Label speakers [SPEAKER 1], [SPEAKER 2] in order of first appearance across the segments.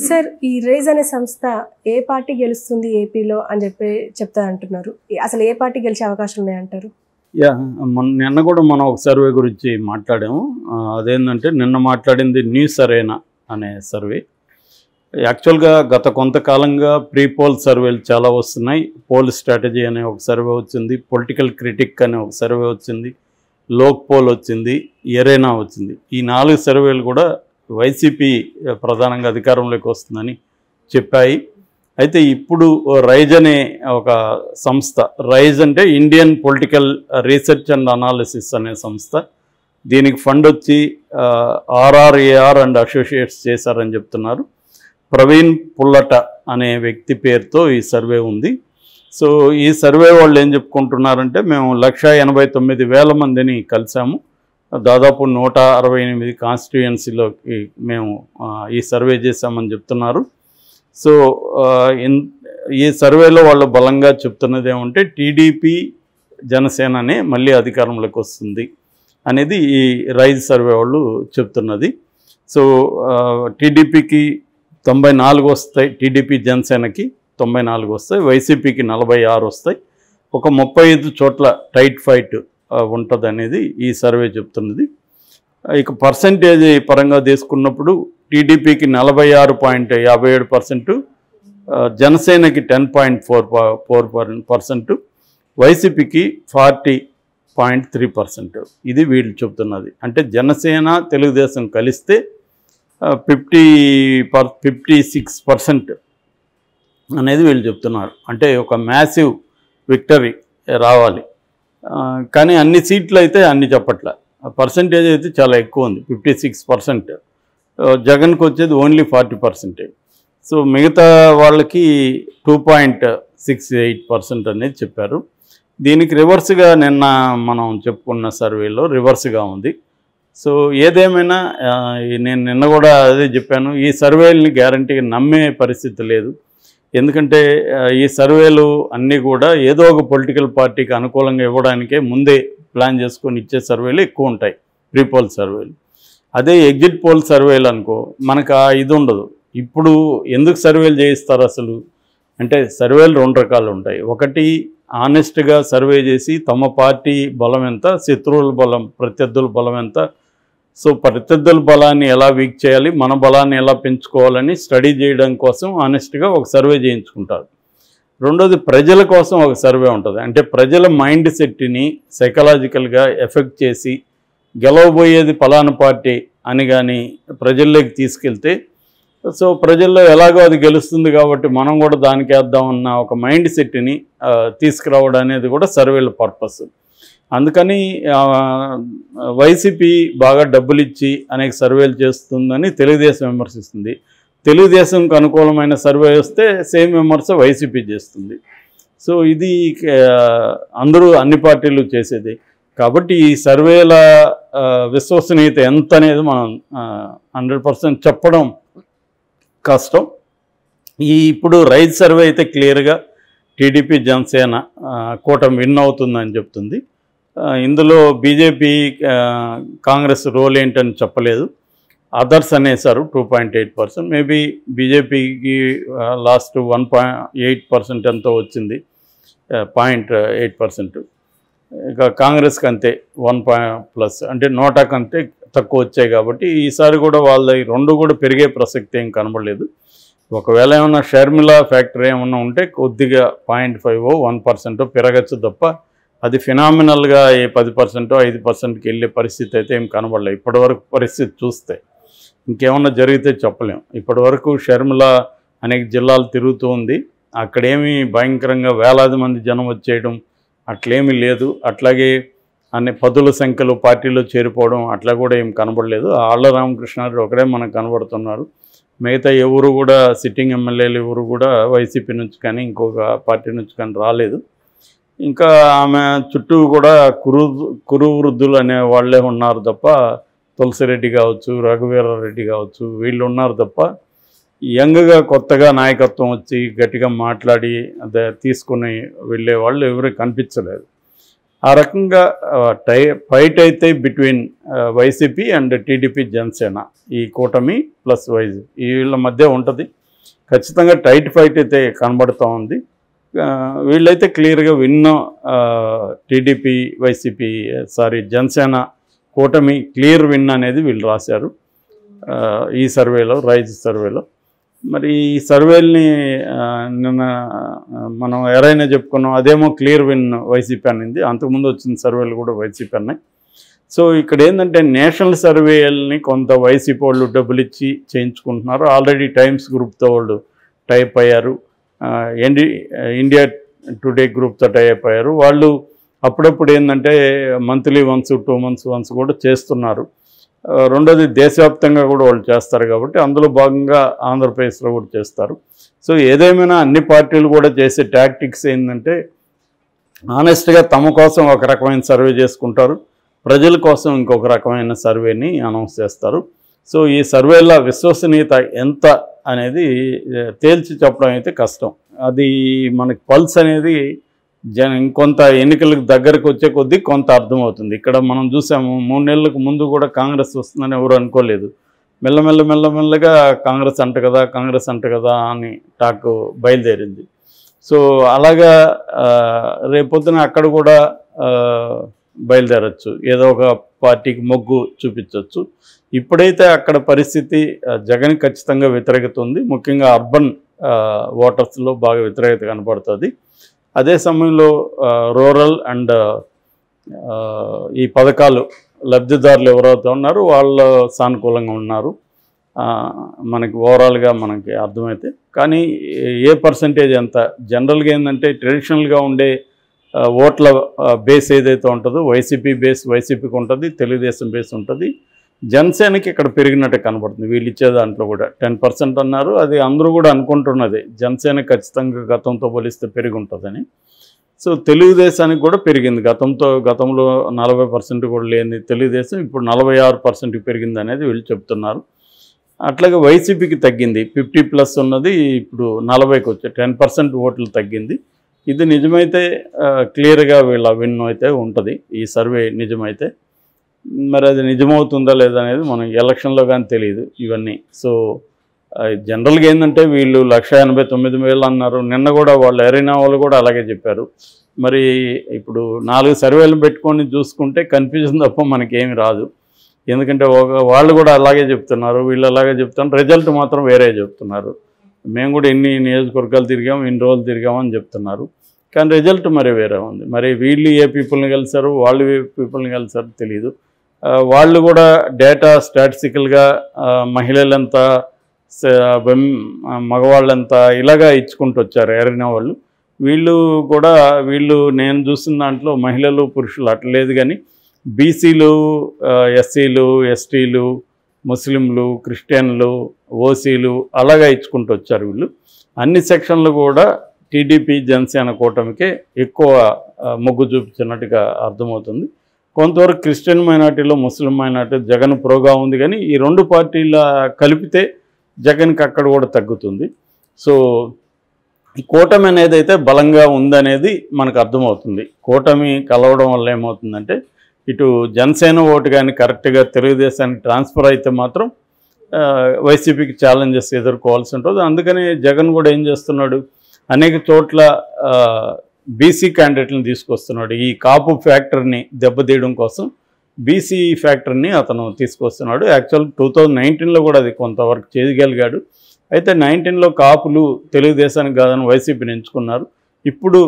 [SPEAKER 1] Sir ఈ rise అనే సంస్థ ఏ పార్టీ గెలుస్తుంది ఏపీలో అని చెప్తా అంటున్నారు. అసలు ఏ పార్టీ గెలిచే అవకాశాలు ఉన్నాయంటారు?
[SPEAKER 2] నిన్న కూడా మనం ఒక సర్వే గురించి మాట్లాడాము. అదేంటంటే నిన్న మాట్లాడింది న్యూస్ అరేనా అనే సర్వే. యాక్చువల్గా గత కొంతకాలంగా ప్రీ పోల్ సర్వేలు చాలా వస్తున్నాయి. పోల్ స్ట్రాటజీ అనే ఒక సర్వే వచ్చింది, పొలిటికల్ క్రిటిక్ అనే ఒక సర్వే వచ్చింది, లోక్ పోల్ వచ్చింది, ఎరేనా వచ్చింది. ఈ 4 సర్వేలు కూడా వైసీపీ ప్రధానంగా అధికారంలోకి వస్తుందని చెప్పాయి. అయితే ఇప్పుడు రైజ్ అనే ఒక సంస్థ, రైజ్ అంటే Indian political research and analysis అనే సంస్థ, దీనికి ఫండ్ వచ్చి ఆర్ఆర్ఏఆర్ అండ్ అసోసియేట్స్ చేశారని చెప్తున్నారు. ప్రవీణ్ పుల్లట అనే వ్యక్తి పేరుతో ఈ సర్వే ఉంది. సో ఈ సర్వే వాళ్ళు ఏం చెప్పుకుంటున్నారంటే, మేము 1,89,000 మందిని కలిసాము, దాదాపు 168 కాన్స్టిట్యుయెన్సీలోకి మేము ఈ సర్వే చేశామని చెప్తున్నారు. సో ఈ సర్వేలో వాళ్ళు బలంగా చెప్తున్నది ఏమంటే టీడీపీ జనసేననే మళ్ళీ అధికారంలోకి వస్తుంది అనేది ఈ రైజ్ సర్వే వాళ్ళు చెప్తున్నది. సో టీడీపీకి 94 వస్తాయి, టీడీపీ జనసేనకి 94 వస్తాయి, వైసీపీకి 46 వస్తాయి. ఒక 35 చోట్ల టైట్ ఫైట్ ఉంటుంది అనేది ఈ సర్వే చెప్తున్నది. ఇక పర్సంటేజ్ పరంగా తీసుకున్నప్పుడు టీడీపీకి 46.57%, జనసేనకి 10.4%, వైసీపీకి 40.3%. ఇది వీళ్ళు చెప్తున్నది. అంటే జనసేన తెలుగుదేశం కలిస్తే 56% అనేది వీళ్ళు చెప్తున్నారు. అంటే ఒక మ్యాసివ్ విక్టరీ రావాలి. కానీ అన్ని సీట్లు అయితే అన్ని చెప్పట్ల, పర్సంటేజ్ అయితే చాలా ఎక్కువ ఉంది, 56%. జగన్కి వచ్చేది ఓన్లీ 40%. సో మిగతా వాళ్ళకి 2.68% అనేది చెప్పారు. దీనికి రివర్స్గా నిన్న మనం చెప్పుకున్న సర్వేలో రివర్స్గా ఉంది. సో ఏదేమైనా నేను నిన్న కూడా అదే చెప్పాను, ఈ సర్వేలని గ్యారంటీగా నమ్మే పరిస్థితి లేదు. ఎందుకంటే ఈ సర్వేలు అన్నీ కూడా ఏదో ఒక పొలిటికల్ పార్టీకి అనుకూలంగా ఇవ్వడానికే ముందే ప్లాన్ చేసుకొని ఇచ్చే సర్వేలు ఎక్కువ ఉంటాయి, ప్రీ పోల్ సర్వేలు. అదే ఎగ్జిట్ పోల్ సర్వేలు అనుకో మనకు ఇది ఉండదు. ఇప్పుడు ఎందుకు సర్వేలు చేయిస్తారు అసలు అంటే, సర్వేలు 2 రకాలు ఉంటాయి. ఒకటి ఆనెస్ట్గా సర్వే చేసి తమ పార్టీ బలం ఎంత, శత్రువుల బలం, ప్రత్యర్థుల బలం ఎంత, సో ప్రత్యర్థుల బలాన్ని ఎలా వీక్ చేయాలి, మన బలాన్ని ఎలా పెంచుకోవాలని స్టడీ చేయడం కోసం ఆనెస్ట్గా ఒక సర్వే చేయించుకుంటారు. రెండోది ప్రజల కోసం ఒక సర్వే ఉంటుంది. అంటే ప్రజల మైండ్ సెట్ని సైకలాజికల్గా ఎఫెక్ట్ చేసి గెలవబోయేది పలానా పార్టీ అని కానీ ప్రజల్లోకి తీసుకెళ్తే, సో ప్రజల్లో ఎలాగో అది గెలుస్తుంది కాబట్టి మనం కూడా దానికి వేద్దామన్న ఒక మైండ్ సెట్ని తీసుకురావడం అనేది కూడా సర్వేల పర్పస్. అందుకని వైసీపీ బాగా డబ్బులు ఇచ్చి అనేక సర్వేలు చేస్తుందని తెలుగుదేశం విమర్శిస్తుంది. తెలుగుదేశంకు అనుకూలమైన సర్వే వస్తే సేమ్ విమర్శ వైసీపీ చేస్తుంది. సో ఇది అందరూ అన్ని పార్టీలు చేసేది. కాబట్టి ఈ సర్వేల విశ్వసనీయత ఎంత అనేది మనం 100% చెప్పడం కష్టం. ఇప్పుడు రైజ్ సర్వే అయితే క్లియర్గా టీడీపీ జనసేన కూటమి విన్ అవుతుందని చెప్తుంది. ఇందులో బీజేపీ కాంగ్రెస్ రోల్ ఏంటని చెప్పలేదు. అదర్స్ అనేసారు 2.8%. మేబీ బీజేపీకి లాస్ట్ 1.8% ఎంతో వచ్చింది, 0.8%. ఇక కాంగ్రెస్కి అంతే 1+ అంటే 100 కంటే తక్కువ వచ్చాయి. కాబట్టి ఈసారి కూడా వాళ్ళ 2 కూడా పెరిగే ప్రసక్తి ఏం కనబడలేదు. ఒకవేళ ఏమన్నా షర్మిల ఫ్యాక్టరీ ఏమన్నా ఉంటే కొద్దిగా 0.5 1% పెరగచ్చు తప్ప అది ఫినామినల్గా 10% 5%కి వెళ్ళే పరిస్థితి అయితే ఏం కనబడలేదు ఇప్పటివరకు. పరిస్థితి చూస్తే ఇంకేమన్నా జరిగితే చెప్పలేం. ఇప్పటివరకు షర్మిల అనేక జిల్లాలు తిరుగుతూ ఉంది, అక్కడేమీ భయంకరంగా వేలాది మంది జనం వచ్చేయడం అట్లేమీ లేదు. అట్లాగే అన్ని పదుల సంఖ్యలో పార్టీలో చేరిపోవడం అట్లా కూడా ఏం కనబడలేదు. ఆళ్ల రామకృష్ణారెడ్డి ఒకడే మనకు కనబడుతున్నారు. మిగతా ఎవరు కూడా సిట్టింగ్ ఎమ్మెల్యేలు ఎవరు కూడా వైసీపీ నుంచి కానీ ఇంకొక పార్టీ నుంచి కానీ రాలేదు. ఇంకా ఆమె చుట్టూ కూడా కురు వృద్ధులు అనే వాళ్ళే ఉన్నారు తప్ప, తులసిరెడ్డి కావచ్చు, రఘువీరారెడ్డి కావచ్చు, వీళ్ళు ఉన్నారు తప్ప యంగ్గా కొత్తగా నాయకత్వం వచ్చి గట్టిగా మాట్లాడి అదే తీసుకుని వెళ్ళే వాళ్ళు ఎవరు కనిపించలేదు. ఆ రకంగా ఫైట్ అయితే between YCP and TDP Janasena ఈ కూటమి ప్లస్ వీళ్ళ మధ్య ఉంటుంది. ఖచ్చితంగా టైట్ ఫైట్ అయితే కనబడుతూ ఉంది. వీళ్ళైతే క్లియర్గా టీడీపీ వైసీపీ జనసేన కూటమి క్లియర్ విన్ అనేది వీళ్ళు రాశారు ఈ సర్వేలో, రైజ్ సర్వేలో. మరి ఈ సర్వేల్ని నిన్న మనం ఎవరైనా చెప్పుకున్నాం, అదేమో క్లియర్ విన్ వైసీపీ అనింది. అంతకుముందు వచ్చిన సర్వేలు కూడా వైసీపీ అన్నాయి. సో ఇక్కడ ఏంటంటే నేషనల్ సర్వేల్ని కొంత వైసీపీ వాళ్ళు డబ్బులు ఇచ్చి చేయించుకుంటున్నారు. ఆల్రెడీ టైమ్స్ గ్రూప్తో వాళ్ళు టైప్ అయ్యారు, ఇండియా టుడే గ్రూప్తో టైప్ అయ్యారు. వాళ్ళు అప్పుడప్పుడు ఏంటంటే మంత్లీ వన్స్ 2 months వన్స్ కూడా చేస్తున్నారు. రెండోది దేశవ్యాప్తంగా కూడా వాళ్ళు చేస్తారు కాబట్టి అందులో భాగంగా ఆంధ్రప్రదేశ్లో కూడా చేస్తారు. సో ఏదేమైనా అన్ని పార్టీలు కూడా చేసే టాక్టిక్స్ ఏంటంటే ఆనెస్ట్గా తమ కోసం ఒక రకమైన సర్వే చేసుకుంటారు, ప్రజల కోసం ఇంకొక రకమైన సర్వేని అనౌన్స్ చేస్తారు. సో ఈ సర్వేల విశ్వసనీయత ఎంత అనేది తేల్చి చెప్పడం అయితే కష్టం. అది మనకి పల్స్ అనేది ఇంకొంత ఎన్నికలకు దగ్గరకు వచ్చే కొద్దీ కొంత అర్థమవుతుంది. ఇక్కడ మనం చూసాము 3 నెలలకు ముందు కూడా కాంగ్రెస్ వస్తుందని ఎవరు అనుకోలేదు. మెల్లమెల్లగా కాంగ్రెస్ అంట కదా అని టాక్ బయలుదేరింది. సో అలాగా రేపొద్దున అక్కడ కూడా బయలుదేరచ్చు, ఏదో ఒక పార్టీకి మొగ్గు చూపించవచ్చు. ఇప్పుడైతే అక్కడ పరిస్థితి జగన్ ఖచ్చితంగా వ్యతిరేకత ఉంది. ముఖ్యంగా అర్బన్ ఓటర్స్లో బాగా వ్యతిరేకత కనపడుతుంది. అదే సమయంలో రూరల్ అండ్ ఈ పథకాలు లబ్ధిదారులు ఎవరైతే ఉన్నారో వాళ్ళు సానుకూలంగా ఉన్నారు మనకి ఓవరాల్గా మనకి అర్థమైతే. కానీ ఏ పర్సంటేజ్ ఎంత జనరల్గా ఏంటంటే ట్రెడిషనల్గా ఉండే ఓట్ల బేస్ ఏదైతే ఉంటుందో వైసీపీ బేస్ వైసీపీకి ఉంటుంది, తెలుగుదేశం బేస్ ఉంటుంది. జనసేనకి ఇక్కడ పెరిగినట్టు కనబడుతుంది. వీళ్ళు ఇచ్చే దాంట్లో కూడా 10% అన్నారు. అది అందరూ కూడా అనుకుంటున్నది, జనసేన ఖచ్చితంగా గతంతో పోలిస్తే పెరిగి ఉంటుందని. సో తెలుగుదేశానికి కూడా పెరిగింది. గతంలో 40% కూడా లేని తెలుగుదేశం ఇప్పుడు 46% పెరిగింది అనేది వీళ్ళు చెప్తున్నారు. అట్లాగే వైసీపీకి తగ్గింది, 50+ ఉన్నది ఇప్పుడు 40కి వచ్చే 10% ఓట్లు తగ్గింది. ఇది నిజమైతే క్లియర్గా వీళ్ళ విన్ అయితే ఉంటుంది ఈ సర్వే నిజమైతే. మరి అది నిజమవుతుందా లేదా అనేది మనం ఎలక్షన్లో కానీ తెలియదు ఇవన్నీ. సో జనరల్గా ఏంటంటే వీళ్ళు 1,89,000 అన్నారు. నిన్న కూడా వాళ్ళు ఎరైనా వాళ్ళు కూడా అలాగే చెప్పారు. మరి ఇప్పుడు 4 సర్వేలు పెట్టుకొని చూసుకుంటే కన్ఫ్యూజన్ తప్ప మనకేమి రాదు. ఎందుకంటే వాళ్ళు కూడా అలాగే చెప్తున్నారు, వీళ్ళు అలాగే చెప్తున్నారు, రిజల్ట్ మాత్రం వేరే చెప్తున్నారు. మేము కూడా ఎన్ని నియోజకవర్గాలు తిరిగాము, ఇన్ని రోజులు తిరిగామని చెప్తున్నారు, కానీ రిజల్ట్ మరి వేరే ఉంది. మరి వీళ్ళు ఏ పీపుల్ని కలిసారు, వాళ్ళు ఏ పీపుల్ని కలిసారు తెలియదు. వాళ్ళు కూడా డేటా స్టాటిస్టికల్గా మహిళలంతా మగవాళ్ళంతా ఇలాగా ఇచ్చుకుంటూ వచ్చారు ఎరైనా వాళ్ళు. వీళ్ళు నేను చూసిన దాంట్లో మహిళలు పురుషులు అట్లేదు, కానీ బీసీలు, ఎస్సీలు, ఎస్టీలు, ముస్లింలు, క్రిస్టియన్లు, ఓసీలు అలాగా ఇచ్చుకుంటూ వచ్చారు వీళ్ళు. అన్ని సెక్షన్లు కూడా టీడీపీ జనసేన కూటమికే ఎక్కువ మొగ్గు చూపించినట్టుగా అర్థమవుతుంది. కొంతవరకు క్రిస్టియన్ మైనార్టీలో ముస్లిం మైనార్టీ జగన్ ప్రోగా ఉంది, కానీ ఈ 2 పార్టీల కలిపితే జగన్కి అక్కడ కూడా తగ్గుతుంది. సో ఈ కూటమి అనేది అయితే బలంగా ఉందనేది మనకు అర్థమవుతుంది. కూటమి కలవడం వల్ల ఏమవుతుందంటే ఇటు జనసేన ఓటు కానీ కరెక్ట్గా తెలుగుదేశానికి ట్రాన్స్ఫర్ అయితే మాత్రం వైసీపీకి ఛాలెంజెస్ ఎదుర్కోవాల్సి ఉంటుంది. అందుకని జగన్ కూడా ఏం చేస్తున్నాడు, అనేక చోట్ల బీసీ క్యాండిడేట్లను తీసుకొస్తున్నాడు. ఈ కాపు ఫ్యాక్టర్ని దెబ్బతీయడం కోసం బీసీ ఫ్యాక్టర్ని అతను తీసుకొస్తున్నాడు. యాక్చువల్ 2019లో కూడా అది కొంతవరకు చేయగలిగాడు. అయితే 19లో కాపులు తెలుగుదేశానికి కాదని వైసీపీని ఎంచుకున్నారు. ఇప్పుడు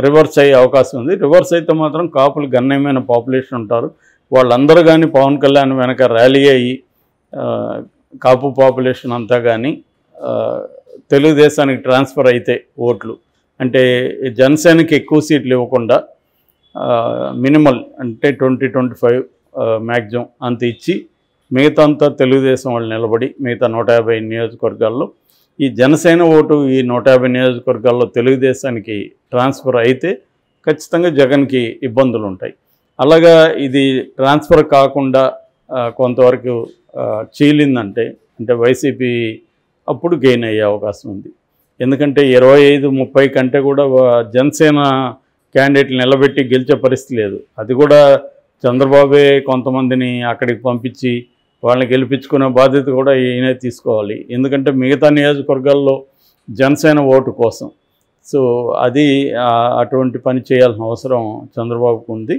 [SPEAKER 2] రివర్స్ అయ్యే అవకాశం ఉంది. రివర్స్ అయితే మాత్రం కాపులు గణనీయమైన పాపులేషన్ ఉంటారు. వాళ్ళందరూ కానీ పవన్ కళ్యాణ్ వెనక ర్యాలీ అయ్యి కాపు పాపులేషన్ అంతా కానీ తెలుగుదేశానికి ట్రాన్స్ఫర్ అయితే ఓట్లు అంటే జనసేనకి ఎక్కువ సీట్లు ఇవ్వకుండా మినిమల్ అంటే 20-25 మ్యాక్సిమం అంత ఇచ్చి మిగతా అంతా తెలుగుదేశం వాళ్ళు నిలబడి మిగతా 150 నియోజకవర్గాల్లో ఈ జనసేన ఓటు ఈ 150 నియోజకవర్గాల్లో తెలుగుదేశానికి ట్రాన్స్ఫర్ అయితే ఖచ్చితంగా జగన్కి ఇబ్బందులు ఉంటాయి. అలాగా ఇది ట్రాన్స్ఫర్ కాకుండా కొంతవరకు చీలిందంటే అంటే వైసీపీ అప్పుడు గెయిన్ అయ్యే అవకాశం ఉంది. ఎందుకంటే 25-30 కంటే కూడా జనసేన క్యాండిడేట్లు నిలబెట్టి గెలిచే పరిస్థితి లేదు. అది కూడా చంద్రబాబే కొంతమందిని అక్కడికి పంపించి వాళ్ళని గెలిపించుకునే బాధ్యత కూడా ఈయనే తీసుకోవాలి. ఎందుకంటే మిగతా నియోజకవర్గాల్లో జనసేన ఓటు కోసం. సో అది అటువంటి పని చేయాల్సిన అవసరం చంద్రబాబుకు ఉంది.